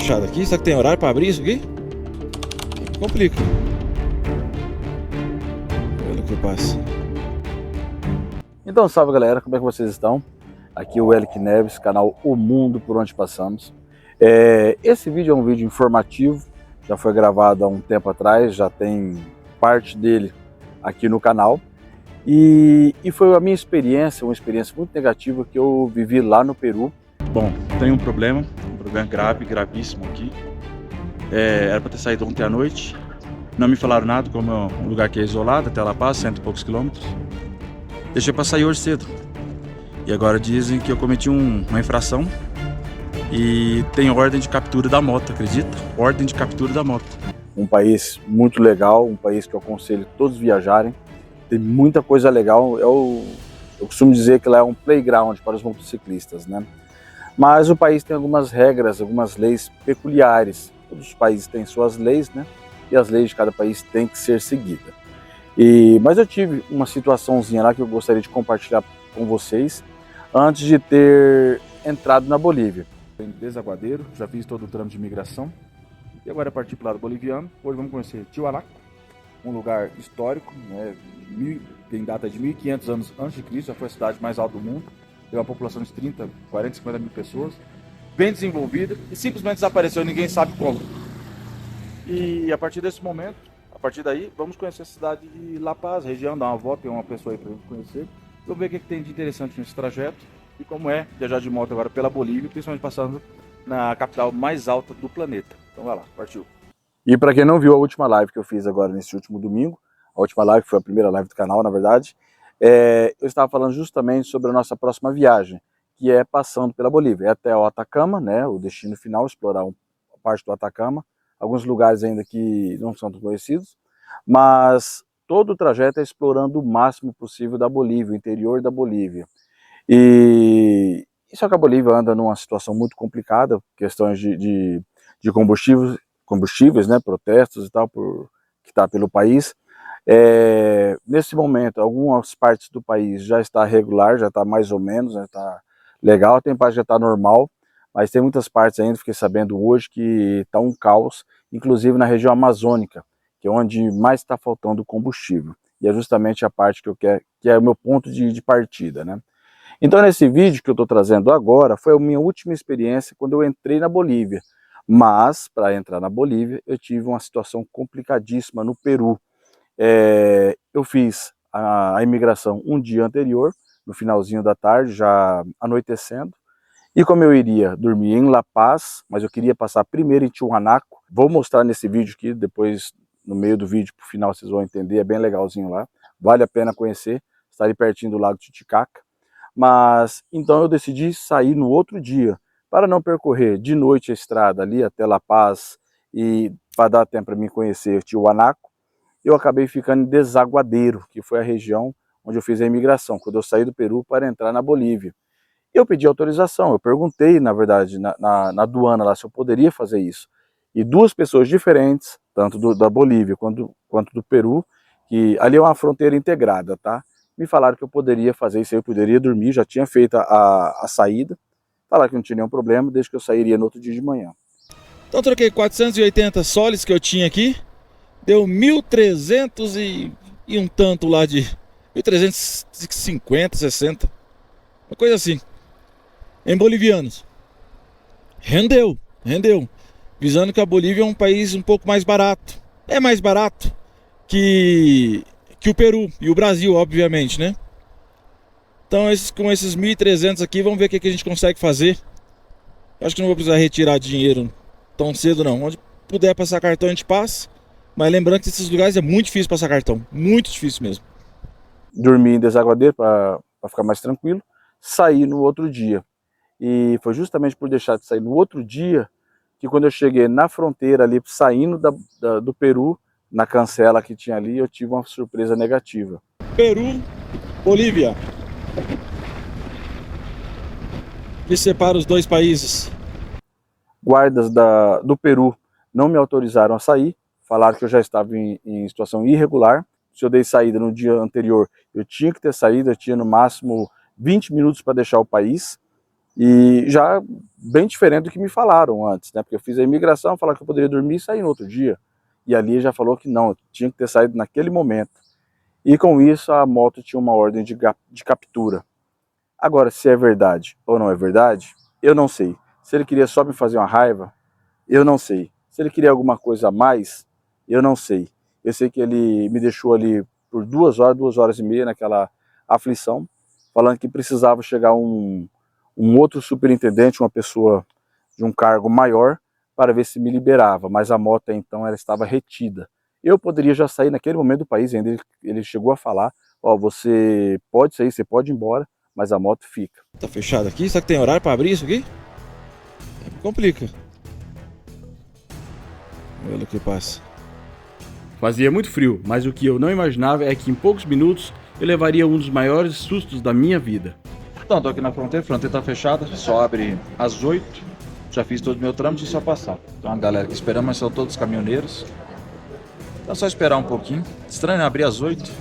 fechado aqui. Será que tem horário para abrir isso aqui? Complica. Olha o que passa. Então, salve galera, como é que vocês estão? Aqui é o Elic Neves, canal O Mundo Por Onde Passamos. Esse vídeo é um vídeo informativo, já foi gravado há um tempo atrás, já tem parte dele aqui no canal. E foi a minha experiência, uma experiência muito negativa que eu vivi lá no Peru. Bom, tem um problema grave, gravíssimo aqui. Era para ter saído ontem à noite. Não me falaram nada, como é um lugar que é isolado, até La Paz, 100 e poucos quilômetros. Deixei para sair hoje cedo. E agora dizem que eu cometi uma infração e tem ordem de captura da moto, acredita? Ordem de captura da moto. Um país muito legal, um país que eu aconselho todos viajarem. Tem muita coisa legal. Eu costumo dizer que lá é um playground para os motociclistas, né? Mas o país tem algumas regras, algumas leis peculiares. Todos os países têm suas leis, né? E as leis de cada país têm que ser seguidas. Mas eu tive uma situaçãozinha lá que eu gostaria de compartilhar com vocês antes de ter entrado na Bolívia. Em Desaguadeiro, já fiz todo o trâmite de imigração e agora é partir para o lado boliviano. Hoje vamos conhecer Tiwanaku, um lugar histórico, né? Tem data de 1500 anos antes de Cristo, já foi a cidade mais alta do mundo, tem uma população de 30, 40, 50 mil pessoas, bem desenvolvida e simplesmente desapareceu, ninguém sabe como. E a partir desse momento, a partir daí, vamos conhecer a cidade de La Paz, região, dar uma volta, tem uma pessoa aí para gente conhecer. Vamos ver o que tem de interessante nesse trajeto e como é viajar de moto agora pela Bolívia, principalmente passando na capital mais alta do planeta. Então vai lá, partiu. E para quem não viu a última live que eu fiz agora nesse último domingo, a última live foi a primeira live do canal, na verdade, eu estava falando justamente sobre a nossa próxima viagem, que é passando pela Bolívia, até o Atacama, né, o destino final, explorar uma parte do Atacama, alguns lugares ainda que não são tão conhecidos, mas todo o trajeto é explorando o máximo possível da Bolívia, o interior da Bolívia. E só que a Bolívia anda numa situação muito complicada, questões de combustíveis, né, protestos e tal, que está pelo país. Nesse momento, algumas partes do país já está regular, já está mais ou menos, já está legal, tem parte que já está normal, mas tem muitas partes ainda, fiquei sabendo hoje, que está um caos, inclusive na região amazônica, que é onde mais está faltando combustível. E é justamente a parte que eu quero, que é o meu ponto de partida, né? Então nesse vídeo que eu estou trazendo agora, foi a minha última experiência quando eu entrei na Bolívia. Mas, para entrar na Bolívia, eu tive uma situação complicadíssima no Peru. Eu fiz a imigração um dia anterior, no finalzinho da tarde, já anoitecendo. E como eu iria dormir em La Paz, mas eu queria passar primeiro em Tiwanaku, vou mostrar nesse vídeo aqui, depois no meio do vídeo, pro final vocês vão entender, é bem legalzinho lá, vale a pena conhecer, está ali pertinho do Lago Titicaca. Mas então eu decidi sair no outro dia, para não percorrer de noite a estrada ali até La Paz e para dar tempo para mim conhecer Tiwanaku. Eu acabei ficando em Desaguadeiro, que foi a região onde eu fiz a imigração, quando eu saí do Peru para entrar na Bolívia. Eu pedi autorização, eu perguntei, na verdade, na aduana lá se eu poderia fazer isso. E duas pessoas diferentes, tanto da Bolívia quanto do Peru, que ali é uma fronteira integrada, tá? Me falaram que eu poderia fazer isso, eu poderia dormir, já tinha feito a saída. Falaram que não tinha nenhum problema, desde que eu sairia no outro dia de manhã. Então troquei 480 soles que eu tinha aqui, deu 1.300 e um tanto lá de 1.350, 60, uma coisa assim, em bolivianos. Rendeu. Visando que a Bolívia é um país um pouco mais barato. É mais barato que o Peru e o Brasil, obviamente, né? Então com esses 1.300 aqui, vamos ver o que a gente consegue fazer. Acho que não vou precisar retirar dinheiro tão cedo não. Onde puder passar cartão a gente passa. Mas lembrando que esses lugares é muito difícil passar cartão. Muito difícil mesmo. Dormi em Desaguadeiro para ficar mais tranquilo. Saí no outro dia. E foi justamente por deixar de sair no outro dia que quando eu cheguei na fronteira ali, saindo do Peru, na cancela que tinha ali, eu tive uma surpresa negativa. Peru, Bolívia. Que separa os dois países. Guardas do Peru não me autorizaram a sair, falaram que eu já estava em situação irregular. Se eu dei saída no dia anterior, eu tinha que ter saído, eu tinha no máximo 20 minutos para deixar o país. E já bem diferente do que me falaram antes, né? Porque eu fiz a imigração, falaram que eu poderia dormir e sair no outro dia. E ali já falou que não, eu tinha que ter saído naquele momento. E com isso a moto tinha uma ordem de captura. Agora, se é verdade ou não é verdade, eu não sei. Se ele queria só me fazer uma raiva, eu não sei. Se ele queria alguma coisa a mais, eu não sei. Eu sei que ele me deixou ali por 2 horas e meia naquela aflição, falando que precisava chegar um outro superintendente, uma pessoa de um cargo maior, para ver se me liberava. Mas a moto, então, ela estava retida. Eu poderia já sair naquele momento do país, ainda ele chegou a falar, ó, você pode sair, você pode ir embora, mas a moto fica. Tá fechado aqui? Será que tem horário para abrir isso aqui? Complica. Olha o que passa. Fazia muito frio, mas o que eu não imaginava é que em poucos minutos eu levaria um dos maiores sustos da minha vida. Então, tô aqui na fronteira, a fronteira tá fechada, só abre às 8. Já fiz todo o meu trâmite e só passar. Então a galera aqui esperando, mas são todos caminhoneiros. Então é só esperar um pouquinho. Estranho, né? Abrir às 8.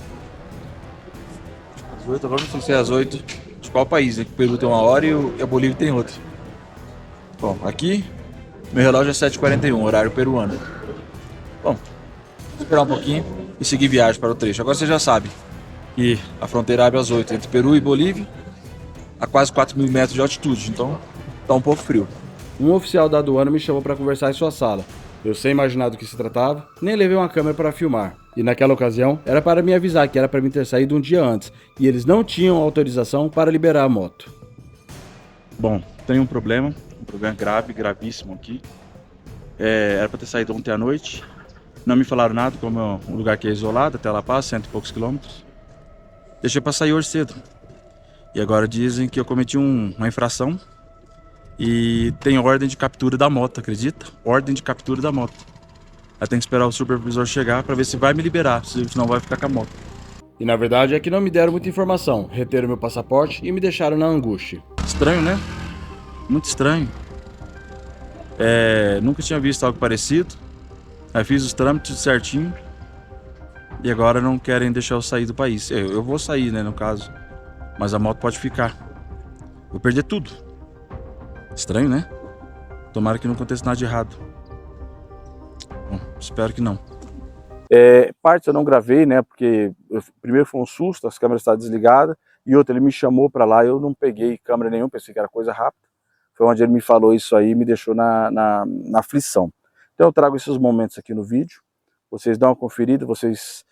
Às 8, agora não sei se é às 8 de qual país, né? Que o Peru tem 1 hora e a Bolívia tem outra. Bom, aqui meu relógio é 7h41, horário peruano. Bom, vou esperar um pouquinho e seguir viagem para o trecho. Agora você já sabe que a fronteira abre às 8 entre Peru e Bolívia, a quase 4.000 metros de altitude, então tá um pouco frio. Um oficial da aduana me chamou para conversar em sua sala. Eu, sem imaginar do que se tratava, nem levei uma câmera para filmar. E naquela ocasião, era para me avisar que era para mim ter saído um dia antes, e eles não tinham autorização para liberar a moto. Bom, tem um problema grave, gravíssimo aqui. Era para ter saído ontem à noite. Não me falaram nada, como é um lugar que é isolado, até La Paz, 100 e poucos quilômetros. Deixei para sair hoje cedo. E agora dizem que eu cometi uma infração e tem ordem de captura da moto, acredita? Ordem de captura da moto. Aí tem que esperar o supervisor chegar para ver se vai me liberar, senão vai ficar com a moto. E na verdade é que não me deram muita informação, reteram meu passaporte e me deixaram na angústia. Estranho, né? Muito estranho. Nunca tinha visto algo parecido. Aí fiz os trâmites certinho e agora não querem deixar eu sair do país. Eu vou sair, né, no caso, mas a moto pode ficar. Vou perder tudo. Estranho, né? Tomara que não aconteça nada de errado. Bom, espero que não. Parte eu não gravei, né? Porque primeiro foi um susto, as câmeras estavam desligadas, e outra, ele me chamou para lá, eu não peguei câmera nenhuma, pensei que era coisa rápida. Foi onde ele me falou isso aí e me deixou na aflição. Então eu trago esses momentos aqui no vídeo, vocês dão uma conferida, vocês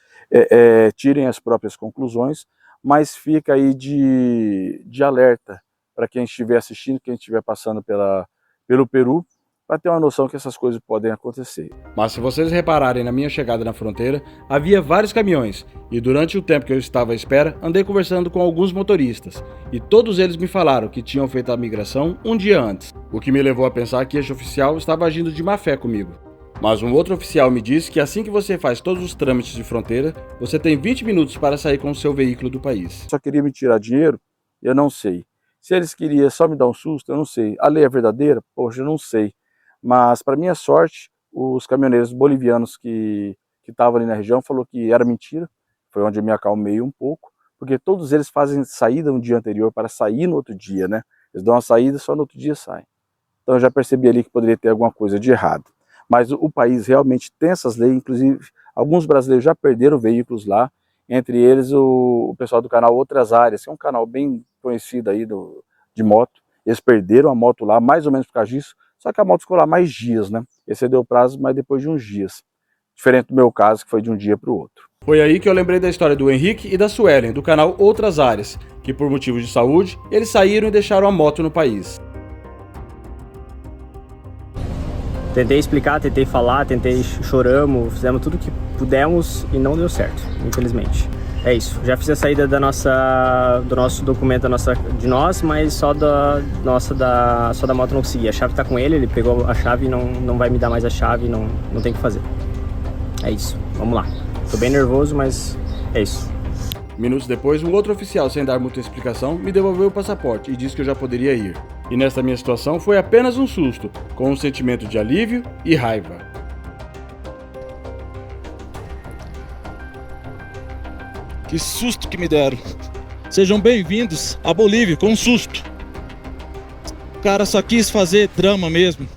tirem as próprias conclusões, mas fica aí de alerta para quem estiver assistindo, quem estiver passando pelo Peru, para ter uma noção que essas coisas podem acontecer. Mas se vocês repararem na minha chegada na fronteira, havia vários caminhões, e durante o tempo que eu estava à espera, andei conversando com alguns motoristas, e todos eles me falaram que tinham feito a migração um dia antes, o que me levou a pensar que este oficial estava agindo de má fé comigo. Mas um outro oficial me disse que assim que você faz todos os trâmites de fronteira, você tem 20 minutos para sair com o seu veículo do país. Só queria me tirar dinheiro? Eu não sei. Se eles queriam só me dar um susto, eu não sei. A lei é verdadeira? Poxa, eu não sei. Mas, para minha sorte, os caminhoneiros bolivianos que estavam ali na região falaram que era mentira. Foi onde eu me acalmei um pouco, porque todos eles fazem saída no dia anterior para sair no outro dia, né? Eles dão uma saída e só no outro dia saem. Então eu já percebi ali que poderia ter alguma coisa de errado. Mas o país realmente tem essas leis, inclusive alguns brasileiros já perderam veículos lá, entre eles o pessoal do canal Outras Áreas, que é um canal bem conhecido aí de moto. Eles perderam a moto lá, mais ou menos por causa disso, só que a moto ficou lá mais dias, né? Excedeu o prazo, mas depois de uns dias. Diferente do meu caso, que foi de um dia para o outro. Foi aí que eu lembrei da história do Henrique e da Suelen, do canal Outras Áreas, que por motivos de saúde, eles saíram e deixaram a moto no país. Tentei explicar, tentei falar, choramos, fizemos tudo que pudemos e não deu certo, infelizmente. É isso, já fiz a saída do nosso documento de nós, mas só da moto não consegui. A chave tá com ele pegou a chave e não vai me dar mais a chave, não tem o que fazer. É isso, vamos lá. Tô bem nervoso, mas é isso. Minutos depois, um outro oficial, sem dar muita explicação, me devolveu o passaporte e disse que eu já poderia ir. E nesta minha situação foi apenas um susto, com um sentimento de alívio e raiva. Que susto que me deram. Sejam bem-vindos à Bolívia com um susto. cara só quis fazer drama mesmo.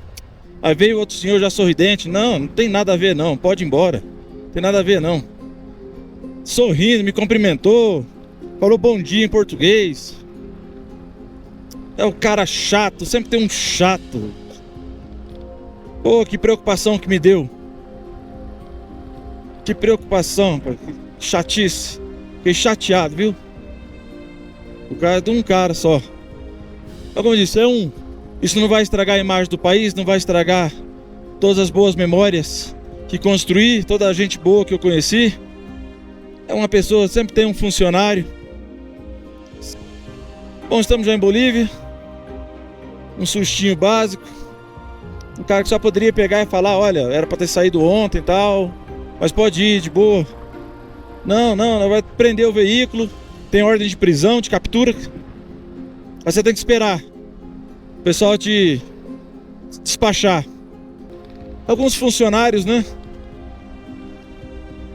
Aí veio outro senhor já sorridente. Não, não tem nada a ver não, pode ir embora. Não tem nada a ver não. Sorrindo, me cumprimentou. Falou bom dia em português. É o cara chato, sempre tem um chato. Pô, que preocupação que me deu. Que preocupação, pô. Que chatice. Fiquei chateado, viu? O cara é de um cara só. Mas como eu disse, isso não vai estragar a imagem do país, não vai estragar todas as boas memórias que construí, toda a gente boa que eu conheci. É uma pessoa, sempre tem um funcionário. Bom, estamos já em Bolívia. Um sustinho básico. Um cara que só poderia pegar e falar, olha, era pra ter saído ontem e tal, mas pode ir, de boa. Não, vai prender o veículo, tem ordem de prisão, de captura. Mas você tem que esperar o pessoal te despachar. Alguns funcionários, né?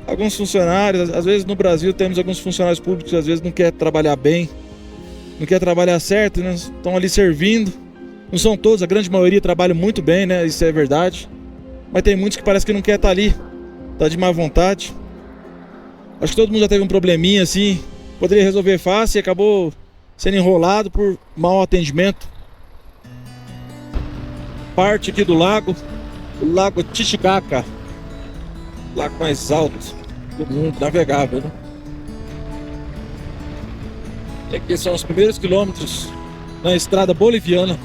Alguns funcionários, às vezes no Brasil temos alguns funcionários públicos que às vezes não quer trabalhar bem, não quer trabalhar certo, né? Estão ali servindo. Não são todos, a grande maioria trabalha muito bem, né? Isso é verdade. Mas tem muitos que parece que não quer estar ali, tá de má vontade. Acho que todo mundo já teve um probleminha assim, poderia resolver fácil e acabou sendo enrolado por mau atendimento. Parte aqui do lago, o Lago Titicaca, o lago mais alto do mundo, navegável, né? E aqui são os primeiros quilômetros na estrada boliviana.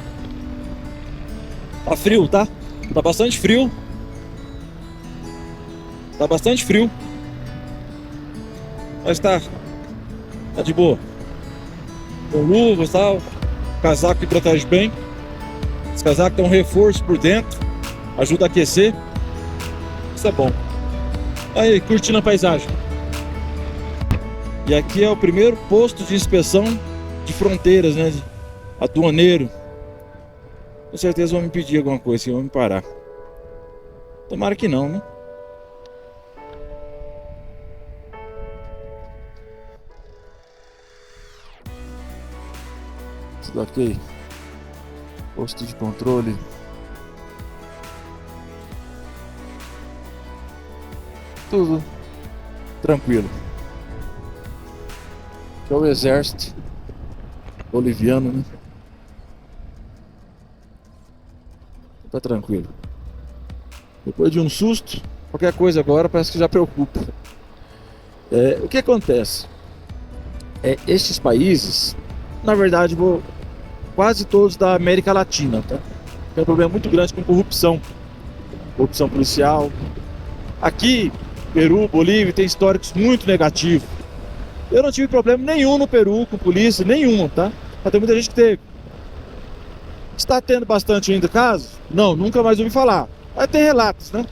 Tá frio, tá? Tá bastante frio. Tá bastante frio. Mas tá de boa. Com luvas e tal. Casaco que protege bem. Esse casaco tem um reforço por dentro. Ajuda a aquecer. Isso é bom. Aí, curtindo a paisagem. E aqui é o primeiro posto de inspeção de fronteiras, né? Aduaneiro. Com certeza vão me pedir alguma coisa, assim, vão me parar. Tomara que não, né? Isso daqui, posto de controle. Tudo tranquilo. Aqui é o exército boliviano, né? Tá tranquilo. Depois de um susto, qualquer coisa agora parece que já preocupa. O que acontece? Estes países, na verdade, quase todos da América Latina, tá? Tem um problema muito grande com corrupção policial. Aqui, Peru, Bolívia, tem históricos muito negativos. Eu não tive problema nenhum no Peru com polícia, nenhum, tá? Mas tem muita gente que teve. Está tendo bastante ainda casos? Não, nunca mais ouvi falar. Mas tem relatos, né?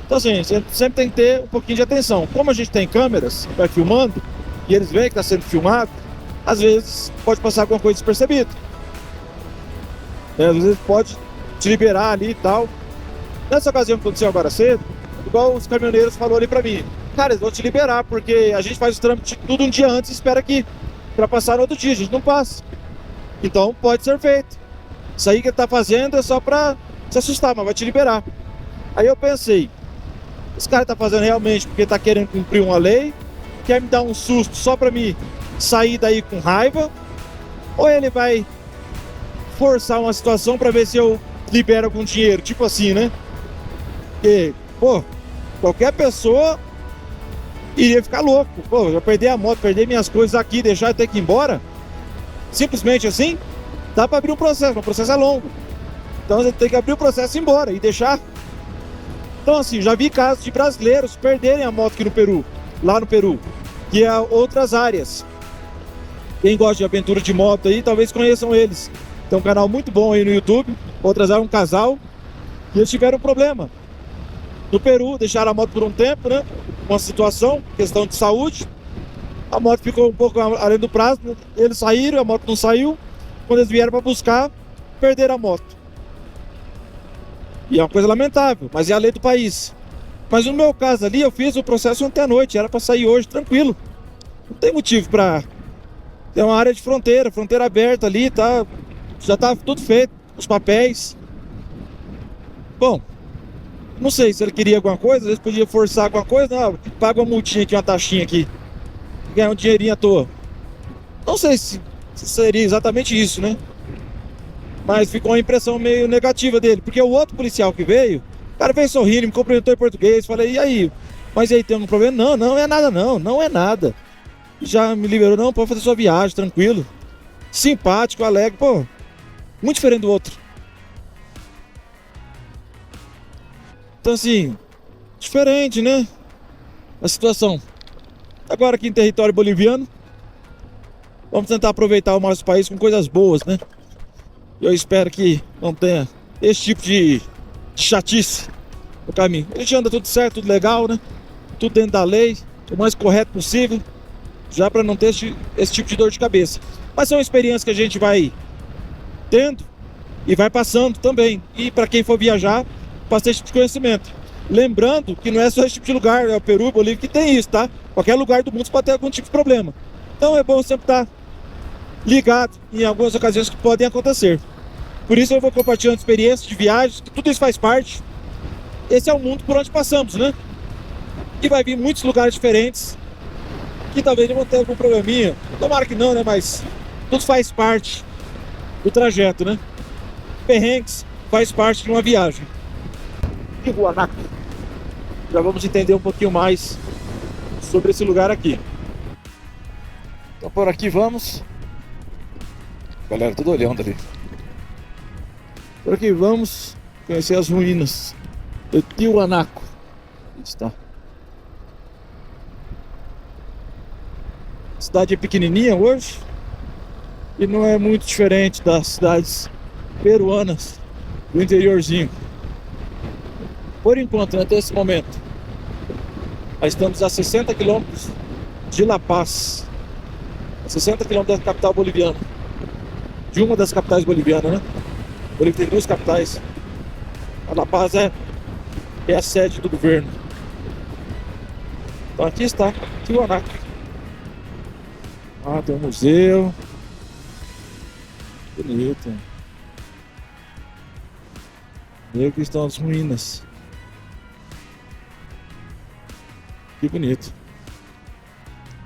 Então assim, sempre tem que ter um pouquinho de atenção. Como a gente tem câmeras, vai filmando, e eles veem que está sendo filmado, às vezes pode passar alguma coisa despercebida. Às vezes pode te liberar ali e tal. Nessa ocasião que aconteceu agora cedo, igual os caminhoneiros falaram ali pra mim, cara, eles vão te liberar, porque a gente faz o trâmite tudo um dia antes e espera aqui, pra passar no outro dia, a gente não passa. Então pode ser feito. Isso aí que ele tá fazendo é só pra se assustar, mas vai te liberar. Aí eu pensei, esse cara tá fazendo realmente porque tá querendo cumprir uma lei, quer me dar um susto só pra me sair daí com raiva, ou ele vai forçar uma situação pra ver se eu libero algum dinheiro, tipo assim, né? Porque, pô, qualquer pessoa iria ficar louco. Pô, eu perder a moto, perder minhas coisas aqui, deixar eu ter que ir embora, simplesmente assim, dá para abrir um processo, mas o processo é longo. Então você tem que abrir o processo e ir embora e deixar. Então assim, já vi casos de brasileiros perderem a moto aqui no Peru, lá no Peru, que é outras áreas. Quem gosta de aventura de moto aí, talvez conheçam eles. Tem um canal muito bom aí no YouTube, outras áreas, um casal, e eles tiveram um problema. No Peru, deixaram a moto por um tempo, né? Uma situação, questão de saúde. A moto ficou um pouco além do prazo, eles saíram, a moto não saiu. Quando eles vieram para buscar, perderam a moto. E é uma coisa lamentável, mas é a lei do país. Mas no meu caso ali, eu fiz o processo ontem à noite, era para sair hoje, tranquilo. Não tem motivo para... Tem uma área de fronteira aberta ali, tá? já estava tudo feito, os papéis. Bom, não sei se ele queria alguma coisa, às vezes podia forçar alguma coisa, não, paga uma multinha aqui, uma taxinha aqui, ganhar um dinheirinho à toa. Não sei se seria exatamente isso, né? Mas ficou uma impressão meio negativa dele, porque o outro policial que veio, o cara veio sorrindo, me cumprimentou em português, falei, e aí? Mas aí tem algum problema? Não, não é nada não, não é nada. Já me liberou, não, pode fazer sua viagem, tranquilo. Simpático, alegre, pô, muito diferente do outro. Então assim, diferente, né? A situação. Agora aqui em território boliviano, vamos tentar aproveitar o nosso país com coisas boas, né? Eu espero que não tenha esse tipo de chatice no caminho. A gente anda tudo certo, tudo legal, né? Tudo dentro da lei, o mais correto possível, já para não ter esse tipo de dor de cabeça. Mas são experiências que a gente vai tendo e vai passando também. E para quem for viajar, passa esse tipo de conhecimento. Lembrando que não é só esse tipo de lugar, é o Peru, Bolívia, que tem isso, tá? Qualquer lugar do mundo você pode ter algum tipo de problema. Então é bom sempre estar ligado em algumas ocasiões que podem acontecer. Por isso eu vou compartilhando experiências de viagens, que tudo isso faz parte. Esse é o mundo por onde passamos, né? E vai vir muitos lugares diferentes, que talvez não vão ter algum probleminha. Tomara que não, né? Mas tudo faz parte do trajeto, né? Perrengues faz parte de uma viagem. Tiwanaku. Já vamos entender um pouquinho mais sobre esse lugar aqui. Então por aqui vamos. Galera, tudo olhando ali. Por aqui vamos conhecer as ruínas de Tiwanaku. Está. A cidade é pequenininha hoje e não é muito diferente das cidades peruanas do interiorzinho. Por enquanto, até esse momento, nós estamos a 60 quilômetros de La Paz, a 60 quilômetros da capital boliviana, de uma das capitais bolivianas, né? Bolívia tem duas capitais. A La Paz é a sede do governo. Então aqui está Tiwanaku. Ah, tem um museu. Bonito. E aqui estão as ruínas. Que bonito.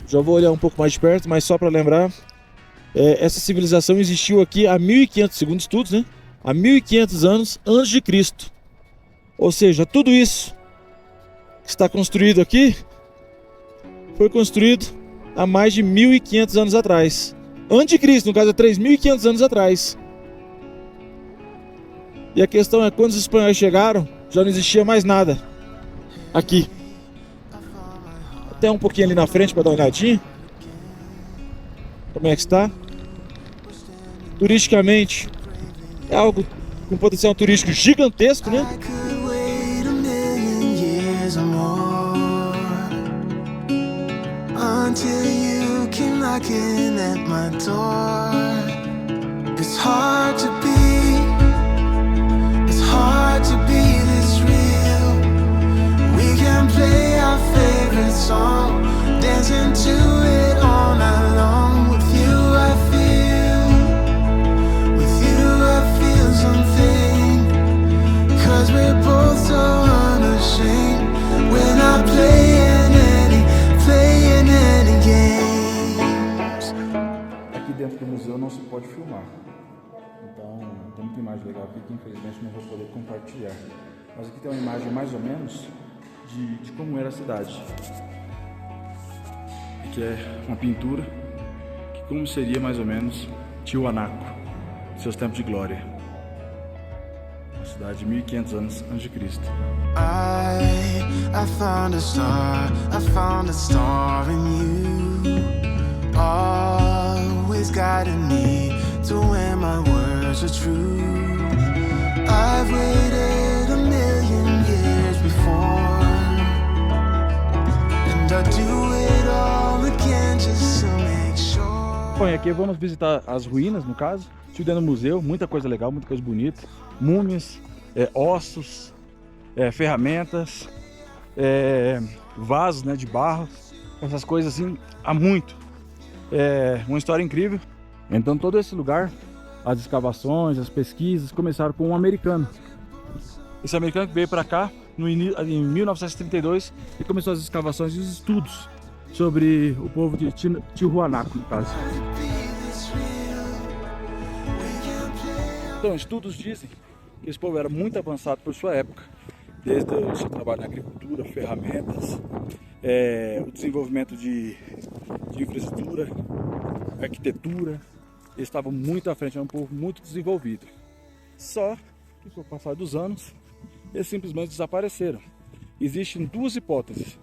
Já vou olhar um pouco mais de perto, mas só para lembrar, essa civilização existiu aqui há 1500, segundo estudos, né? Há 1500 anos antes de Cristo. Ou seja, tudo isso que está construído aqui foi construído há mais de 1500 anos atrás. Antes de Cristo, no caso, é 3500 anos atrás. E a questão é, quando os espanhóis chegaram, já não existia mais nada aqui. Até um pouquinho ali na frente para dar uma olhadinha. Como é que está? Turisticamente, é algo com potencial turístico gigantesco, né? Until you came knocking at my door. It's hard to be this real. We can play our favorite song, dancing to it all night long. With you I feel something, 'cause we're both so unashamed. We're not playing any games. Aqui dentro do museu não se pode filmar, então tem muita imagem legal aqui que infelizmente não vou poder compartilhar. Mas aqui tem uma imagem mais ou menos de como era a cidade. Aqui é uma pintura que como seria mais ou menos Tiwanaku, seus tempos de glória. Uma cidade de 1500 anos antes de Cristo. I found a star in you, always guiding me to where my words are true. I've waited 1,000,000 years before, and I do it all again just to make sure. Bom, e aqui vamos visitar as ruínas, no caso. Estive dentro do museu, muita coisa legal, muita coisa bonita. Múmias, ossos, ferramentas, vasos, né, de barro, essas coisas assim, há muito. Uma história incrível. Então todo esse lugar as escavações, as pesquisas começaram com um americano. Esse americano que veio para cá em 1932 e começou as escavações e os estudos sobre o povo de Tiwanaku, no caso. Então, estudos dizem que esse povo era muito avançado por sua época, desde o seu trabalho na agricultura, ferramentas, o desenvolvimento de infraestrutura, arquitetura. Eles estavam muito à frente, era um povo muito desenvolvido. Só que com o passar dos anos, eles simplesmente desapareceram. Existem duas hipóteses.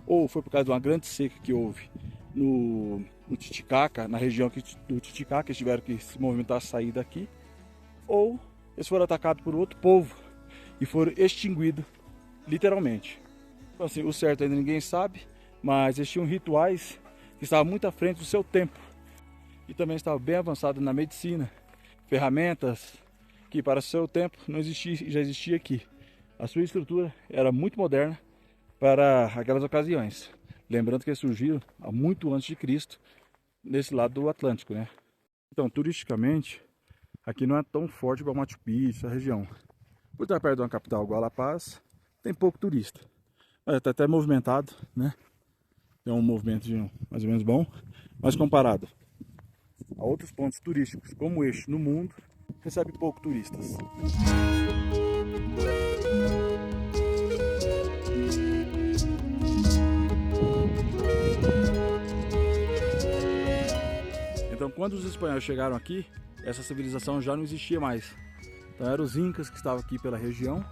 Ou foi por causa de uma grande seca que houve no Titicaca, na região do Titicaca, eles tiveram que se movimentar, sair daqui. Ou eles foram atacados por outro povo e foram extinguidos, literalmente. Então, assim, o certo ainda ninguém sabe, mas eles tinham rituais que estavam muito à frente do seu tempo. E também estavam bem avançados na medicina, ferramentas que para o seu tempo não existia, já existia aqui. A sua estrutura era muito moderna para aquelas ocasiões. Lembrando que eles surgiram há muito antes de Cristo, nesse lado do Atlântico, né? Então, turisticamente, aqui não é tão forte igual Machu Picchu, essa região. Por estar perto de uma capital igual a La Paz, tem pouco turista. Mas está até movimentado, né? Tem um movimento mais ou menos bom, mas comparado a outros pontos turísticos como este no mundo, recebe pouco turistas. Então, quando os espanhóis chegaram aqui, essa civilização já não existia mais. Então eram os incas que estavam aqui pela região,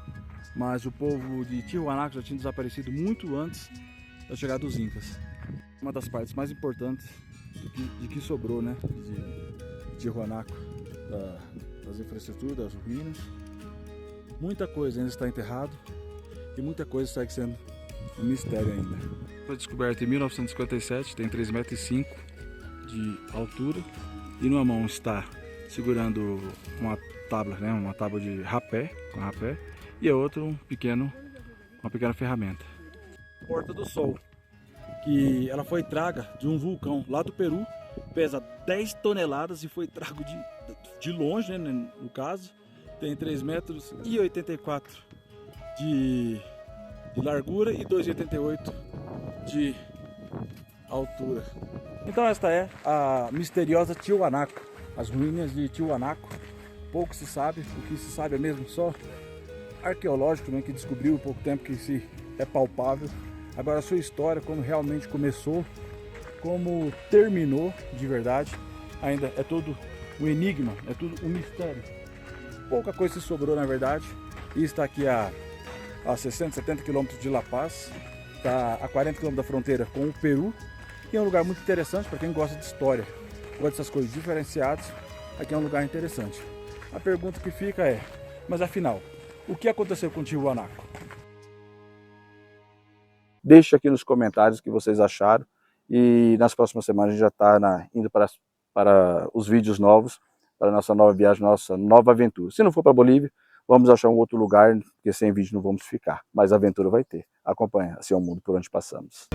mas o povo de Tiwanaku já tinha desaparecido muito antes da chegada dos incas. Uma das partes mais importantes de que sobrou, né, de Tiwanaku, das infraestruturas, das ruínas. Muita coisa ainda está enterrado e muita coisa segue sendo um mistério ainda. Foi descoberto em 1957, tem 3,5 metros de altura e numa mão está segurando uma tábua, né, uma tábua de rapé, com rapé, e a outra uma pequena ferramenta. Porta do Sol, que ela foi traga de um vulcão lá do Peru, pesa 10 toneladas e foi trago de longe, né, no caso. Tem 3,84 metros de largura e 2,88 de altura. Então esta é a misteriosa Tiwanaku, as ruínas de Tiwanaku. Pouco se sabe, o que se sabe é mesmo só arqueológico, né, que descobriu há pouco tempo, que é palpável. Agora a sua história, como realmente começou, como terminou de verdade, ainda é tudo um enigma, é tudo um mistério. Pouca coisa se sobrou na verdade, e está aqui a 60, 70 quilômetros de La Paz, está a 40 quilômetros da fronteira com o Peru, e é um lugar muito interessante para quem gosta de história, gosta dessas coisas diferenciadas. Aqui é um lugar interessante. A pergunta que fica é, mas afinal, o que aconteceu com Tiwanaku? Deixe aqui nos comentários o que vocês acharam, e nas próximas semanas a gente já está indo para os vídeos novos, para a nossa nova viagem, nossa nova aventura. Se não for para a Bolívia, vamos achar um outro lugar, porque sem vídeo não vamos ficar, mas a aventura vai ter. Acompanha, assim é o mundo por onde passamos.